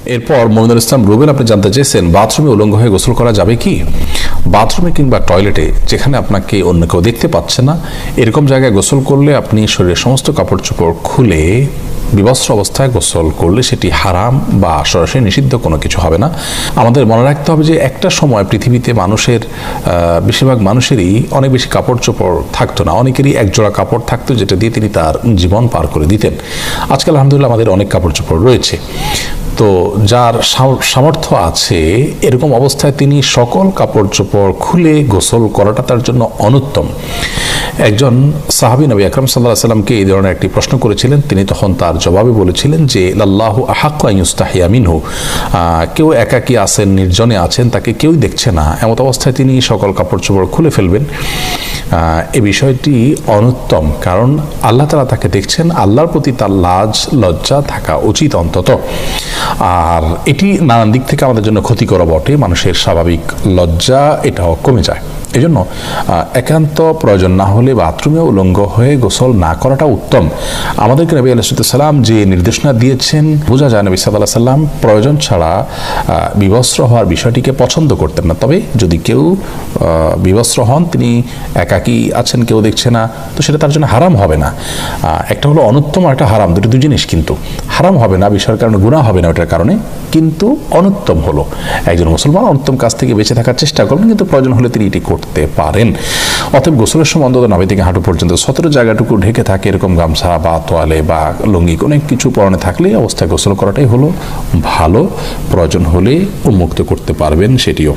এরপর মমিনুল ইসলাম রুবেল আপনি জানতে চেয়েছেন বাথরুমে উলঙ্গ হয়ে গোসল করা যাবে কি? বাথরুমে কিংবা টয়লেটে যেখানে আপনাকে অন্য কেউ দেখতে পাচ্ছে না এরকম জায়গায় গোসল করলে আপনি শরীরের সমস্ত কাপড় চোপড় খুলে বিবস্ত্র অবস্থায় গোসল করলে সেটি হারাম বা সরাসরি নিষিদ্ধ কোনো কিছু হবে না। আমাদের মনে রাখতে হবে যে একটা সময় পৃথিবীতে মানুষের বেশিরভাগ মানুষেরই অনেক বেশি কাপড় চোপড় থাকতো না, অনেকেরই একজোড়া কাপড় থাকতো যেটা দিয়ে তিনি তার জীবন পার করে দিতেন। আজকাল আলহামদুলিল্লাহ আমাদের অনেক কাপড় চোপড় রয়েছে। তো যার সামর্থ্য আছে এরকম অবস্থায় তিনি সকল কাপড় চোপড় খুলে গোসল করাটা তার জন্য অনুত্তম। একজন সাহাবী নবী আকরাম সাল্লাল্লাহু আলাইহি সাল্লামকে এই ধরনের একটি প্রশ্ন করেছিলেন, তিনি তখন তার জবাবে বলেছিলেন যে লাল্লাহু আহাক্কু আন ইউস্তাহিয়া মিনহু, কেউ একাকী আছেন, নির্জনে আছেন, তাকে কেউই দেখছে না, এমত অবস্থায় তিনি সকল কাপড় চোপড় খুলে ফেলবেন। এ বিষয়টি অনুত্তম, কারণ আল্লাহ তাআলা তাকে দেখছেন, আল্লাহর প্রতি তার লাজ লজ্জা থাকা উচিত অন্তত। আর এটি নানান দিক থেকে আমাদের জন্য ক্ষতিকর বটে, মানুষের স্বাভাবিক লজ্জা এটাও কমে যায়। এই জন্য একান্ত প্রয়োজন না হলে বাথরুমে উলঙ্গ হয়ে গোসল না করাটা উত্তম। আমাদেরকে নবী আলাইহিস সালাম যে নির্দেশনা দিয়েছেন, বোঝা যায় নবী সাল্লাল্লাহু আলাইহি সাল্লাম প্রয়োজন ছাড়া বিবস্ত্র হওয়ার বিষয়টিকে পছন্দ করতেন না। তবে যদি কেউ বিবস্ত্র হন, তিনি একাকী আছেন, কেউ দেখছে না, তো সেটা তার জন্য হারাম হবে না। একটা হলো অনুত্তম আর একটা হারাম, দুই জিনিস, কিন্তু হারাম হবে না বিষয়ের কারণে, গুনাহ হবে না ওটার কারণে, কিন্তু অনুত্তম হলো একজন মুসলমান অনুত্তম কাজ থেকে বেঁচে থাকার চেষ্টা করবেন, কিন্তু প্রয়োজন হলে তিনি এটি করতে পারেন। অতএব গোসলের সময় অন্তত নাভি থেকে হাঁটু পর্যন্ত সতেরো জায়গাটুকু ঢেকে থাকে এরকম গামছা বা তোয়ালে বা লুঙ্গি অনেক কিছু পরনে থাকলে অবস্থায় গোসল করাটাই হলো ভালো। প্রয়োজন হলে উন্মুক্ত করতে পারবেন সেটিও।